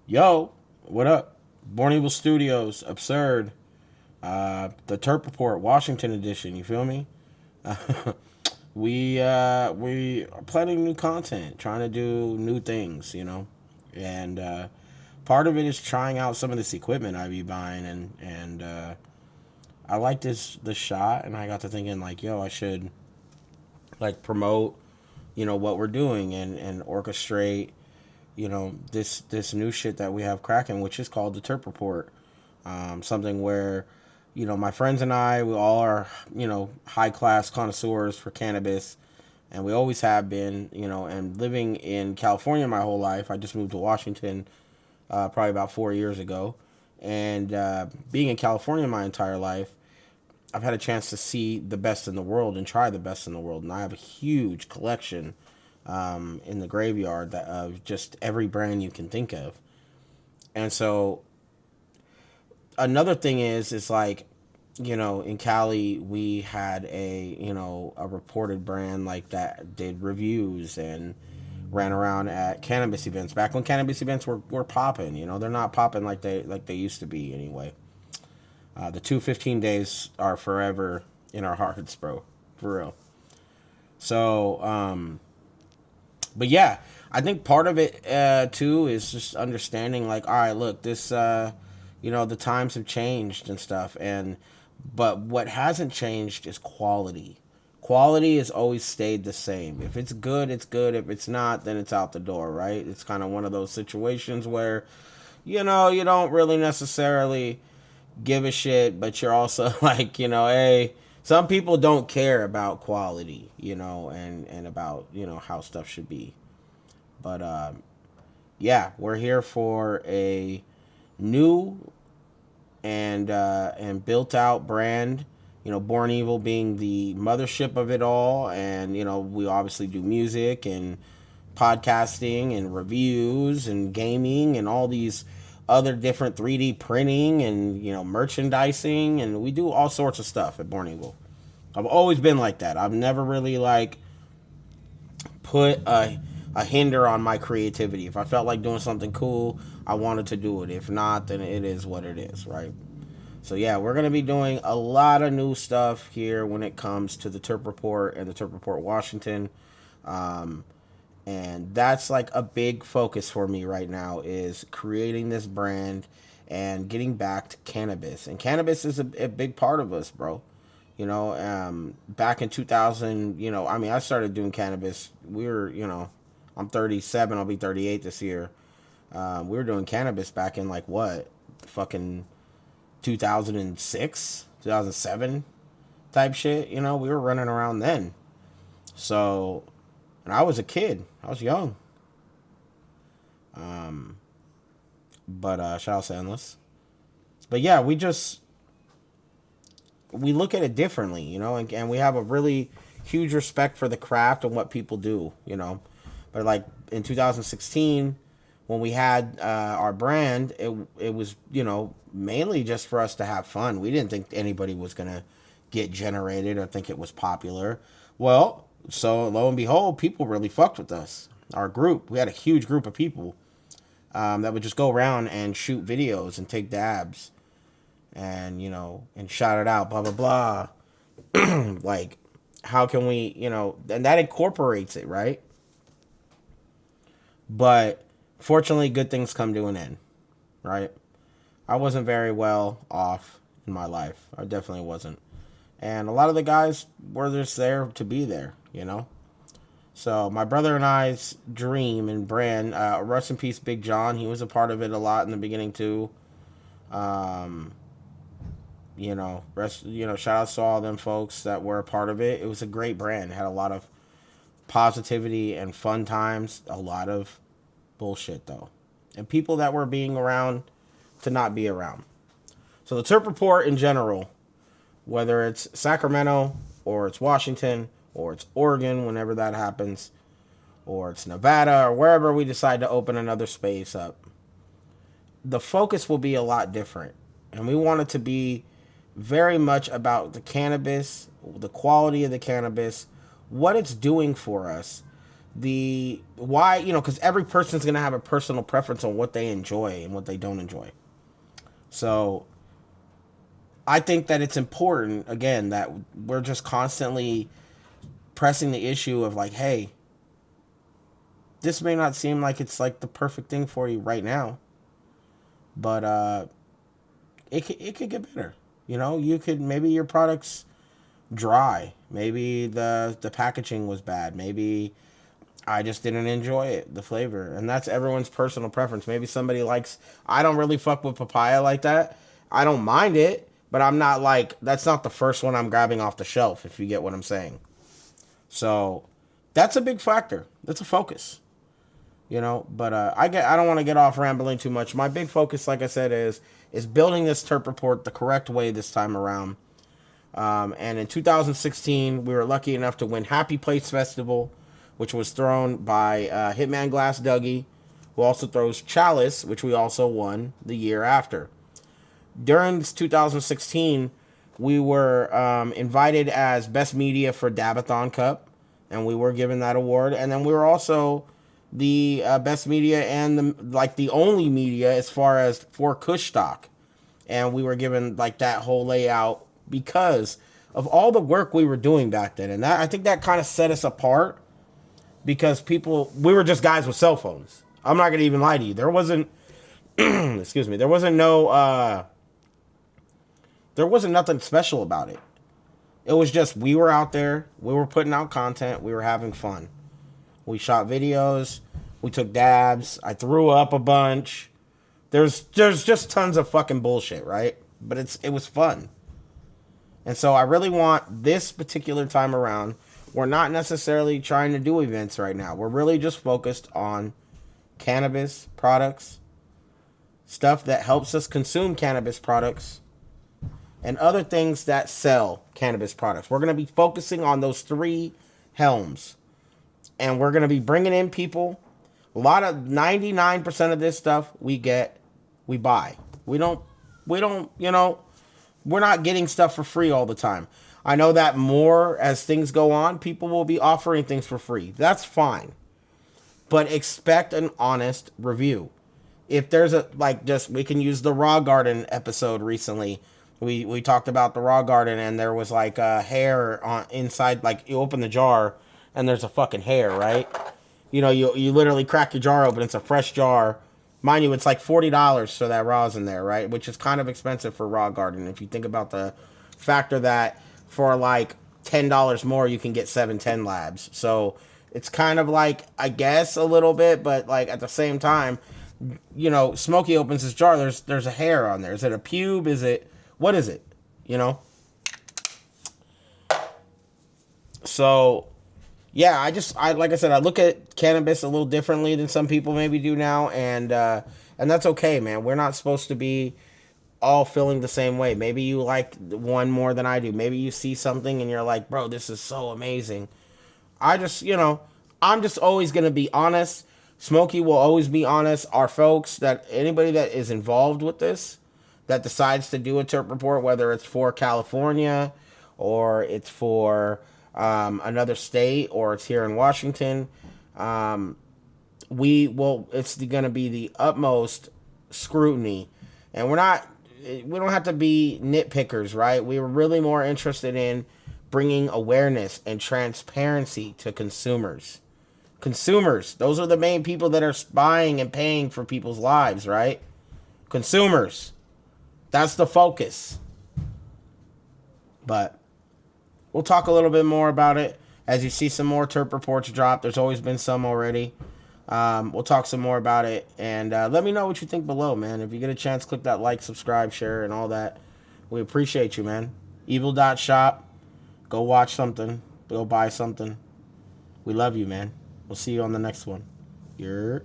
Yo, what up? Born Evil Studios, absurd. The Terp Report, Washington edition. You feel me? We are planning new content, trying to do new things, and part of it is trying out some of this equipment I be buying, and I like this shot, and I got to thinking like, yo, I should like promote, what we're doing and orchestrate, this new shit that we have cracking, which is called the Terp Report. Something where, my friends and I, we all are, high class connoisseurs for cannabis, and we always have been, and living in California my whole life. I just moved to Washington probably about 4 years ago, and being in California my entire life, I've had a chance to see the best in the world and try the best in the world, and I have a huge collection in the graveyard of just every brand you can think of. And so another thing is like, in Cali we had a reported brand like that did reviews and ran around at cannabis events back when cannabis events were popping. They're not popping like they used to be anyway. The 215 days are forever in our hearts, bro, for real. So but yeah, I think part of it too is just understanding like, all right, look, this the times have changed and stuff, and but what hasn't changed is quality. Quality has always stayed the same. If it's good, it's good. If it's not, then it's out the door, right? It's kind of one of those situations where you don't really necessarily give a shit, but you're also like, hey, some people don't care about quality, and about, how stuff should be. But yeah, we're here for a new and built out brand. Born Evil being the mothership of it all, and we obviously do music and podcasting and reviews and gaming and all these other different 3D printing and merchandising, and we do all sorts of stuff at Born Evil. I've always been like that. I've never really like put a hinder on my creativity. If I felt like doing something cool, I wanted to do it. If not, then it is what it is, right? So yeah, we're gonna be doing a lot of new stuff here when it comes to the Terp Report and the Terp Report Washington. Um, and that's like a big focus for me right now is creating this brand and getting back to cannabis. And cannabis is a big part of us, bro. Back in 2000, I mean, I started doing cannabis. I'm 37. I'll be 38 this year. We were doing cannabis back in like what, fucking 2006, 2007 type shit. We were running around then. So, and I was a kid. I was young. Um, but shout out to Endless. But yeah, we look at it differently, and we have a really huge respect for the craft and what people do. But like in 2016, when we had our brand, it was mainly just for us to have fun. We didn't think anybody was gonna get generated or think it was popular. Well, so lo and behold, people really fucked with us. Our group, we had a huge group of people that would just go around and shoot videos and take dabs and and shout it out, blah blah blah. Like, how can we, and that incorporates it, right? But fortunately, good things come to an end, right? I wasn't very well off in my life. I definitely wasn't. And a lot of the guys were just there to be there. So my brother and I's dream and brand, rest in peace, Big John. He was a part of it a lot in the beginning too. Um, shout out to all them folks that were a part of it. It was a great brand. It had a lot of positivity and fun times. A lot of bullshit though, and people that were being around to not be around. So the Terp Report in general, whether it's Sacramento or it's Washington or it's Oregon, whenever that happens, or it's Nevada or wherever we decide to open another space up, the focus will be a lot different. And we want it to be very much about the cannabis, the quality of the cannabis, what it's doing for us, the why, because every person's going to have a personal preference on what they enjoy and what they don't enjoy. So I think that it's important, again, that we're just constantly pressing the issue of like, hey, this may not seem like it's like the perfect thing for you right now, but it could get better. You could, maybe your product's dry, maybe the packaging was bad, maybe I just didn't enjoy it, the flavor, and that's everyone's personal preference. Maybe somebody likes. I don't really fuck with papaya like that. I don't mind it, but I'm not like, that's not the first one I'm grabbing off the shelf, if you get what I'm saying. So that's a big factor. That's a focus. But I don't want to get off rambling too much. My big focus, like I said, is building this Terp report the correct way this time around. And in 2016, we were lucky enough to win Happy Place Festival, which was thrown by Hitman Glass Dougie, who also throws Chalice, which we also won the year after. During 2016, we were invited as Best Media for Dabathon Cup, and we were given that award. And then we were also the best media and the only media as far as for Kush stock, and we were given like that whole layout because of all the work we were doing back then. And that, I think that kind of set us apart, because we were just guys with cell phones. I'm not gonna even lie to you, there wasn't excuse me, there wasn't nothing special about it. It was just, we were out there, we were putting out content, we were having fun. We shot videos. We took dabs. I threw up a bunch. There's just tons of fucking bullshit, right? But it was fun. And so I really want this particular time around, we're not necessarily trying to do events right now. We're really just focused on cannabis products, stuff that helps us consume cannabis products, and other things that sell cannabis products. We're going to be focusing on those three helms. And we're going to be bringing in people. A lot of 99% of this stuff we buy. We don't, we're not getting stuff for free all the time. I know that more as things go on, people will be offering things for free. That's fine. But expect an honest review. If there's we can use the Raw Garden episode recently. We talked about the Raw Garden, and there was like a hair on inside, like you open the jar and there's a fucking hair, right? You literally crack your jar open. It's a fresh jar. Mind you, it's like $40 for that rosin there, right? Which is kind of expensive for Raw Garden. If you think about the factor that for like $10 more, you can get 710 labs. So it's kind of like, I guess, a little bit, but like at the same time, Smokey opens his jar. There's a hair on there. Is it a pube? What is it? So yeah, I like I said, I look at cannabis a little differently than some people maybe do now, and that's okay, man. We're not supposed to be all feeling the same way. Maybe you like one more than I do. Maybe you see something and you're like, bro, this is so amazing. I'm just always gonna be honest. Smokey will always be honest. Our folks, that anybody that is involved with this, that decides to do a Terp report, whether it's for California or it's for another state or it's here in Washington, it's going to be the utmost scrutiny. And we don't have to be nitpickers, right? We were really more interested in bringing awareness and transparency to consumers. Consumers, those are the main people that are buying and paying for people's lives, right? Consumers. That's the focus. But we'll talk a little bit more about it as you see some more Terp reports drop. There's always been some already. We'll talk some more about it. And let me know what you think below, man. If you get a chance, click that like, subscribe, share, and all that. We appreciate you, man. Evill.shop. Go watch something. Go buy something. We love you, man. We'll see you on the next one. You're...